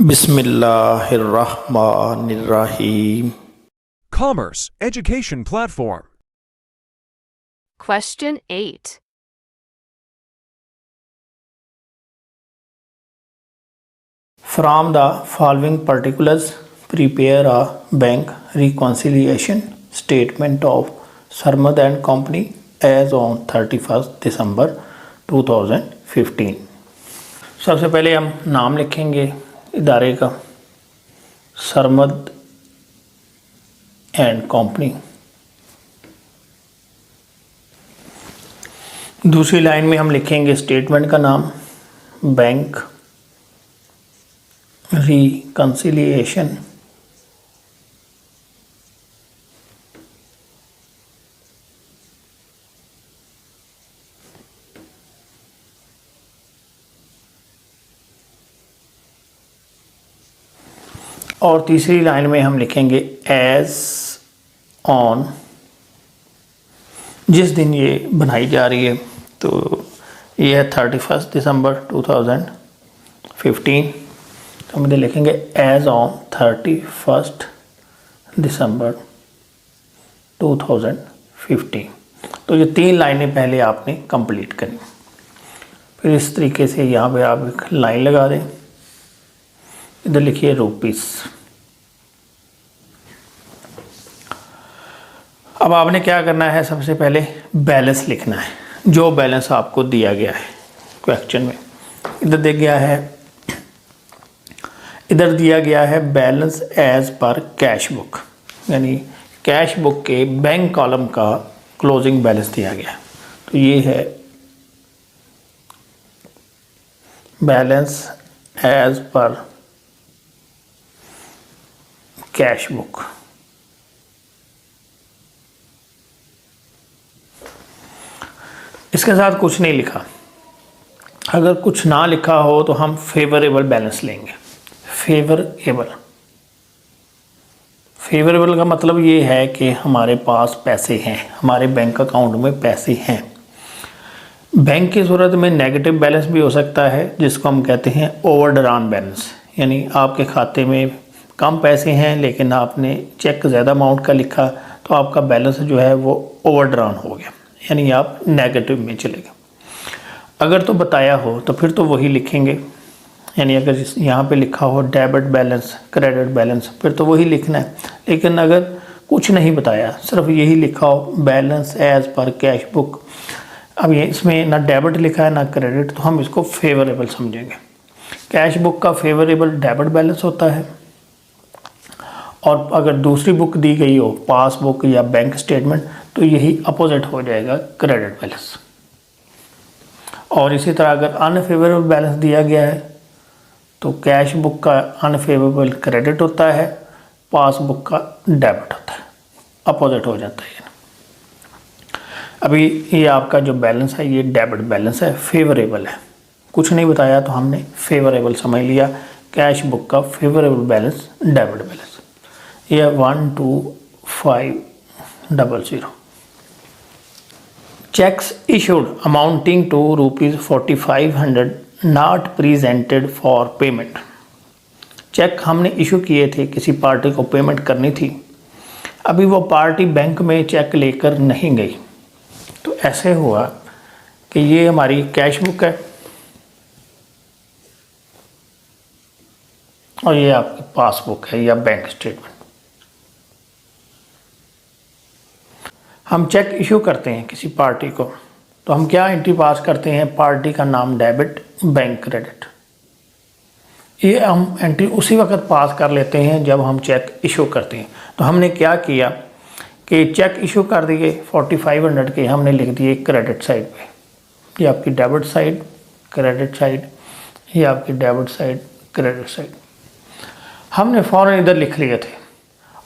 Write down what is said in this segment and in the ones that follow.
बिस्मिल्लाहिर्रहमानिर्रहीम। Commerce Education Platform. Question 8. From the following particulars, prepare a bank reconciliation statement of Sarmad and Company as on 31st December 2015। सबसे पहले हम नाम लिखेंगे इदारे का, सरमद एंड कंपनी। दूसरी लाइन में हम लिखेंगे स्टेटमेंट का नाम, बैंक रिकंसिलिएशन। और तीसरी लाइन में हम लिखेंगे एज ऑन, जिस दिन ये बनाई जा रही है, तो ये है 31 दिसंबर 2015। तो हम इधर लिखेंगे एज ऑन 31 दिसंबर 2015। तो ये तीन लाइनें पहले आपने कंप्लीट करी। फिर इस तरीके से यहाँ पे आप एक लाइन लगा दें, इधर लिखिए रुपीस। अब आपने क्या करना है, सबसे पहले बैलेंस लिखना है, जो बैलेंस आपको दिया गया है क्वेश्चन में। इधर दिया गया है balance as per cash book, यानी कैश बुक के बैंक कॉलम का क्लोजिंग बैलेंस दिया गया है। तो ये है balance as per cash book. इसके साथ कुछ नहीं लिखा। अगर कुछ ना लिखा हो तो हम फेवरेबल बैलेंस लेंगे। फेवरेबल का मतलब ये है कि हमारे पास पैसे हैं, हमारे बैंक अकाउंट में पैसे हैं। बैंक की सूरत में नेगेटिव बैलेंस भी हो सकता है, जिसको हम कहते हैं ओवरड्रान बैलेंस, यानी आपके खाते में कम पैसे हैं लेकिन आपने चेक ज़्यादा अमाउंट का लिखा, तो आपका बैलेंस जो है वो ओवरड्रान हो गया, यानी आप नेगेटिव में चले गए। अगर तो बताया हो तो फिर तो वही लिखेंगे, यानी अगर यहाँ पे लिखा हो डेबिट बैलेंस, क्रेडिट बैलेंस, फिर तो वही लिखना है। लेकिन अगर कुछ नहीं बताया, सिर्फ यही लिखा हो balance as per cash book, अब ये इसमें ना डेबिट लिखा है ना क्रेडिट, तो हम इसको फेवरेबल समझेंगे। कैश बुक का फेवरेबल डेबिट बैलेंस होता है, और अगर दूसरी बुक दी गई हो, पासबुक या बैंक स्टेटमेंट, तो यही अपोजिट हो जाएगा क्रेडिट बैलेंस। और इसी तरह अगर अनफेवरेबल बैलेंस दिया गया है तो कैश बुक का अनफेवरेबल क्रेडिट होता है, पासबुक का डेबिट होता है, अपोजिट हो जाता है। अभी ये आपका जो बैलेंस है ये डेबिट बैलेंस है, फेवरेबल है। कुछ नहीं बताया तो हमने फेवरेबल समझ लिया। कैश बुक का फेवरेबल बैलेंस डेबिट बैलेंस, ये 12500। Cheques issued amounting to ₹4500 not presented for payment. Cheque हमने इशू किए थे, किसी पार्टी को पेमेंट करनी थी, अभी वो पार्टी बैंक में चेक लेकर नहीं गई, तो ऐसे हुआ कि ये हमारी कैश बुक है और ये आपकी पासबुक है या बैंक स्टेटमेंट। हम चेक इशू करते हैं किसी पार्टी को, तो हम क्या एंट्री पास करते हैं, पार्टी का नाम डेबिट, बैंक क्रेडिट। ये हम एंट्री उसी वक्त पास कर लेते हैं जब हम चेक इशू करते हैं। तो हमने क्या किया कि चेक इशू कर दिए 4500 के, हमने लिख दिए क्रेडिट साइड पे, ये आपकी डेबिट साइड, क्रेडिट साइड, ये आपकी डेबिट साइड, क्रेडिट साइड। हमने फ़ौरन इधर लिख लिए थे,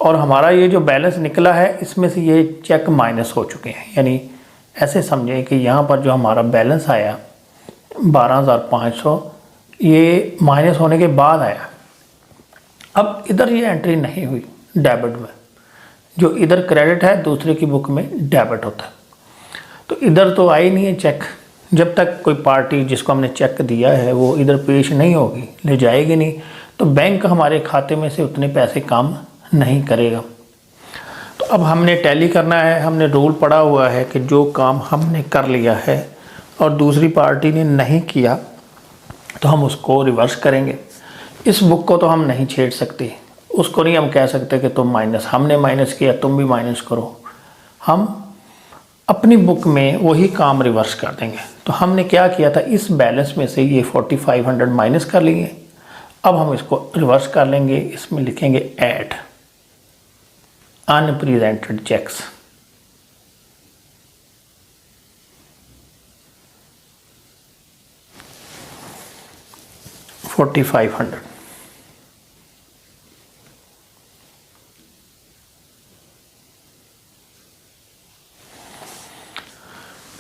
और हमारा ये जो बैलेंस निकला है इसमें से ये चेक माइनस हो चुके हैं, यानी ऐसे समझें कि यहाँ पर जो हमारा बैलेंस आया 12500, ये माइनस होने के बाद आया। अब इधर ये एंट्री नहीं हुई डेबिट में, जो इधर क्रेडिट है दूसरे की बुक में डेबिट होता है, तो इधर तो आई नहीं है चेक। जब तक कोई पार्टी जिसको हमने चेक दिया है वो इधर पेश नहीं होगी, ले जाएगी नहीं, तो बैंक हमारे खाते में से उतने पैसे काम नहीं करेगा। तो अब हमने टैली करना है, हमने रूल पढ़ा हुआ है कि जो काम हमने कर लिया है और दूसरी पार्टी ने नहीं किया तो हम उसको रिवर्स करेंगे। इस बुक को तो हम नहीं छेड़ सकते, उसको नहीं हम कह सकते कि तुम माइनस, हमने माइनस किया तुम भी माइनस करो। हम अपनी बुक में वही काम रिवर्स कर देंगे। तो हमने क्या किया था, इस बैलेंस में से ये 4500 माइनस कर लिए। अब हम इसको रिवर्स कर लेंगे, इसमें लिखेंगे ऐड अनप्रेजेंटेड चेक्स। $4500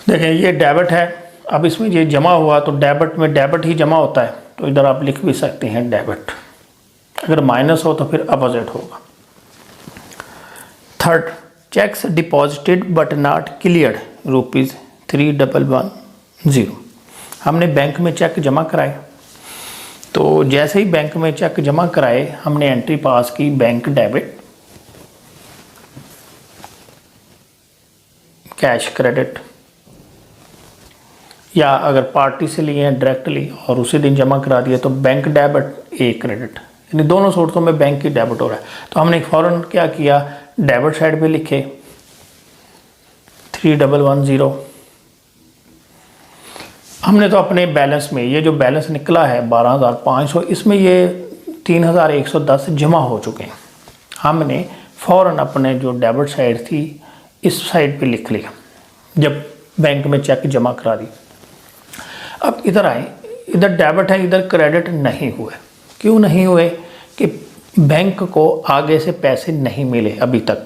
देखें ये डेबिट है। अब इसमें ये जमा हुआ तो डेबिट में डेबिट ही जमा होता है, तो इधर आप लिख भी सकते हैं डेबिट। अगर माइनस हो तो फिर अपोजिट होगा। Third, checks deposited but not cleared ₹3110। हमने बैंक में चेक जमा कराए, तो जैसे ही बैंक में चेक जमा कराए हमने एंट्री पास की बैंक डेबिट, कैश क्रेडिट, या अगर पार्टी से लिए हैं डायरेक्टली और उसी दिन जमा करा दिया तो बैंक डेबिट ए क्रेडिट, यानी दोनों सूरतों में बैंक की डेबिट हो रहा है। तो हमने फ़ौरन क्या किया, डेबिट साइड पे लिखे 3110। हमने तो अपने बैलेंस में ये जो बैलेंस निकला है 12,500, इसमें ये 3,110 जमा हो चुके हैं। हमने फ़ौरन अपने जो डेबिट साइड थी इस साइड पे लिख लिया जब बैंक में चेक जमा करा दी। अब इधर आए, इधर डेबिट है, इधर क्रेडिट नहीं हुए। क्यों नहीं हुए? कि बैंक को आगे से पैसे नहीं मिले अभी तक,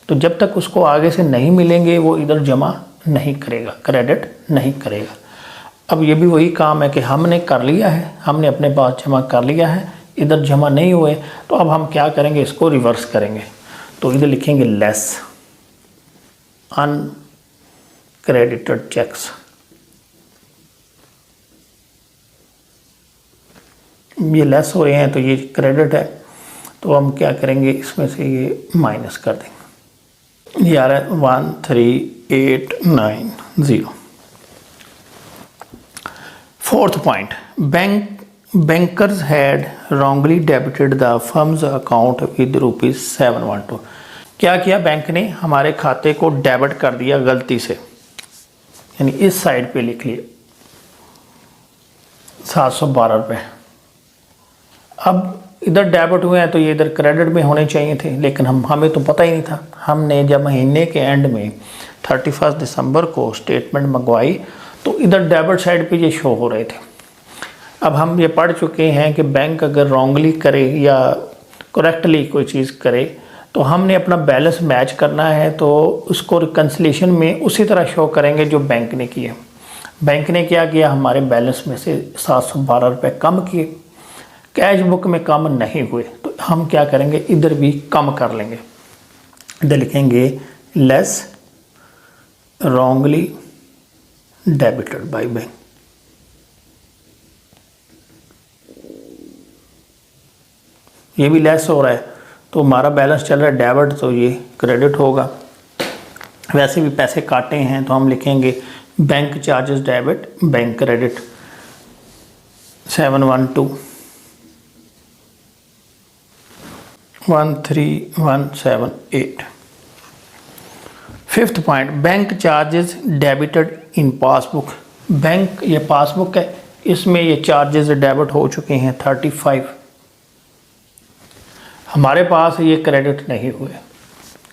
तो जब तक उसको आगे से नहीं मिलेंगे वो इधर जमा नहीं करेगा, क्रेडिट नहीं करेगा। अब ये भी वही काम है कि हमने कर लिया है, हमने अपने पास जमा कर लिया है, इधर जमा नहीं हुए, तो अब हम क्या करेंगे, इसको रिवर्स करेंगे। तो इधर लिखेंगे लेस अनक्रेडिटेड चेक्स। ये लेस हो रहे हैं तो ये क्रेडिट है, तो हम क्या करेंगे, इसमें से ये माइनस कर देंगे। ये आ रहा है 13890। Fourth point, bankers had wrongly debited the firm's account with ₹712। क्या किया, बैंक ने हमारे खाते को डेबिट कर दिया गलती से, यानी इस साइड पे लिख लिए 712 रुपये। अब इधर डेबिट हुए हैं तो ये इधर क्रेडिट में होने चाहिए थे, लेकिन हमें तो पता ही नहीं था। हमने जब महीने के एंड में 31 दिसंबर को स्टेटमेंट मंगवाई तो इधर डेबिट साइड पे ये शो हो रहे थे। अब हम ये पढ़ चुके हैं कि बैंक अगर रॉन्गली करे या करेक्टली कोई चीज़ करे तो हमने अपना बैलेंस मैच करना है, तो उसको रिकन्सिलेशन में उसी तरह शो करेंगे जो बैंक ने किया। बैंक ने क्या किया, हमारे बैलेंस में से 712 रुपये कम किए, कैश बुक में कम नहीं हुए, तो हम क्या करेंगे, इधर भी कम कर लेंगे। इधर लिखेंगे less wrongly debited by bank. ये भी लेस हो रहा है तो हमारा बैलेंस चल रहा है डेबिट, तो ये क्रेडिट होगा। वैसे भी पैसे काटे हैं तो हम लिखेंगे bank charges debit, bank credit 712,13178। Fifth point, bank charges debited in passbook. Bank ये पासबुक है, इसमें ये चार्जेस डेबिट हो चुके हैं 35। हमारे पास ये क्रेडिट नहीं हुए।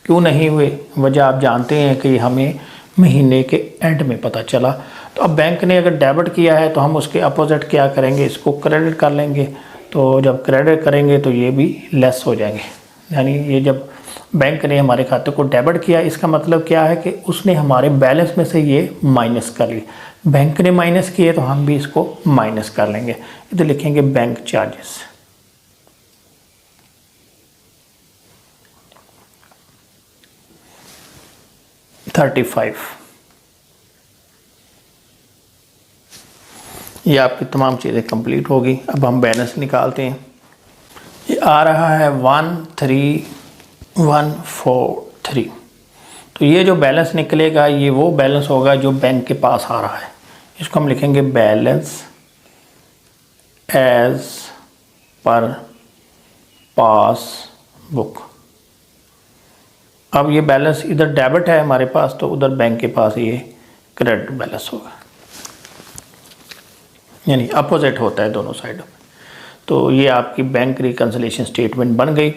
क्यों नहीं हुए, वजह आप जानते हैं कि हमें महीने के एंड में पता चला। तो अब बैंक ने अगर डेबिट किया है तो हम उसके अपोजिट क्या करेंगे, इसको क्रेडिट कर लेंगे। तो जब क्रेडिट करेंगे तो ये भी लेस हो जाएंगे, यानी ये जब बैंक ने हमारे खाते को डेबिट किया इसका मतलब क्या है कि उसने हमारे बैलेंस में से ये माइनस कर लिए। बैंक ने माइनस किए तो हम भी इसको माइनस कर लेंगे। इधर लिखेंगे बैंक चार्जेस। $35। ये आपकी तमाम चीज़ें कंप्लीट होगी। अब हम बैलेंस निकालते हैं। ये आ रहा है 13143। तो ये जो बैलेंस निकलेगा ये वो बैलेंस होगा जो बैंक के पास आ रहा है। इसको हम लिखेंगे बैलेंस एज पर पासबुक। अब ये बैलेंस इधर डेबिट है हमारे पास, तो उधर बैंक के पास ये क्रेडिट बैलेंस होगा, यानी अपोजिट होता है दोनों साइड में। तो ये आपकी बैंक रिकन्सिलिएशन स्टेटमेंट बन गई।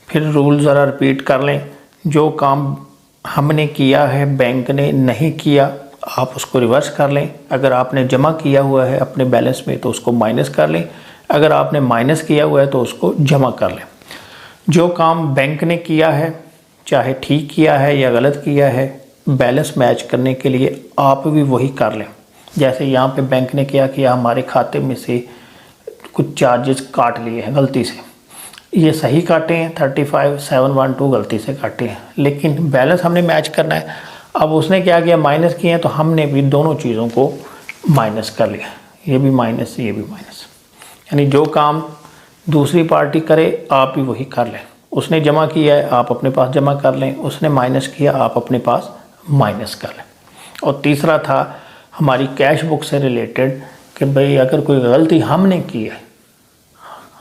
फिर रूल ज़रा रिपीट कर लें। जो काम हमने किया है बैंक ने नहीं किया, आप उसको रिवर्स कर लें। अगर आपने जमा किया हुआ है अपने बैलेंस में तो उसको माइनस कर लें, अगर आपने माइनस किया हुआ है तो उसको जमा कर लें। जो काम बैंक ने किया है, चाहे ठीक किया है या गलत किया है, बैलेंस मैच करने के लिए आप भी वही कर लें। जैसे यहाँ पे बैंक ने क्या किया, हमारे खाते में से कुछ चार्जेस काट लिए हैं गलती से, ये सही काटे हैं 35,712 गलती से काटे हैं, लेकिन बैलेंस हमने मैच करना है। अब उसने क्या किया, माइनस किए हैं, तो हमने भी दोनों चीज़ों को माइनस कर लिया, ये भी माइनस ये भी माइनस। यानी जो काम दूसरी पार्टी करे आप भी वही कर लें। उसने जमा किया है आप अपने पास जमा कर लें, उसने माइनस किया आप अपने पास माइनस कर लें। और तीसरा था हमारी कैश बुक से रिलेटेड कि भाई अगर कोई गलती हमने की है,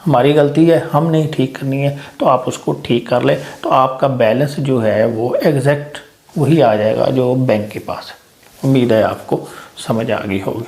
हमारी गलती है, हमने ठीक करनी है, तो आप उसको ठीक कर लें, तो आपका बैलेंस जो है वो एग्जैक्ट वही आ जाएगा जो बैंक के पास है। उम्मीद है आपको समझ आ गई होगी।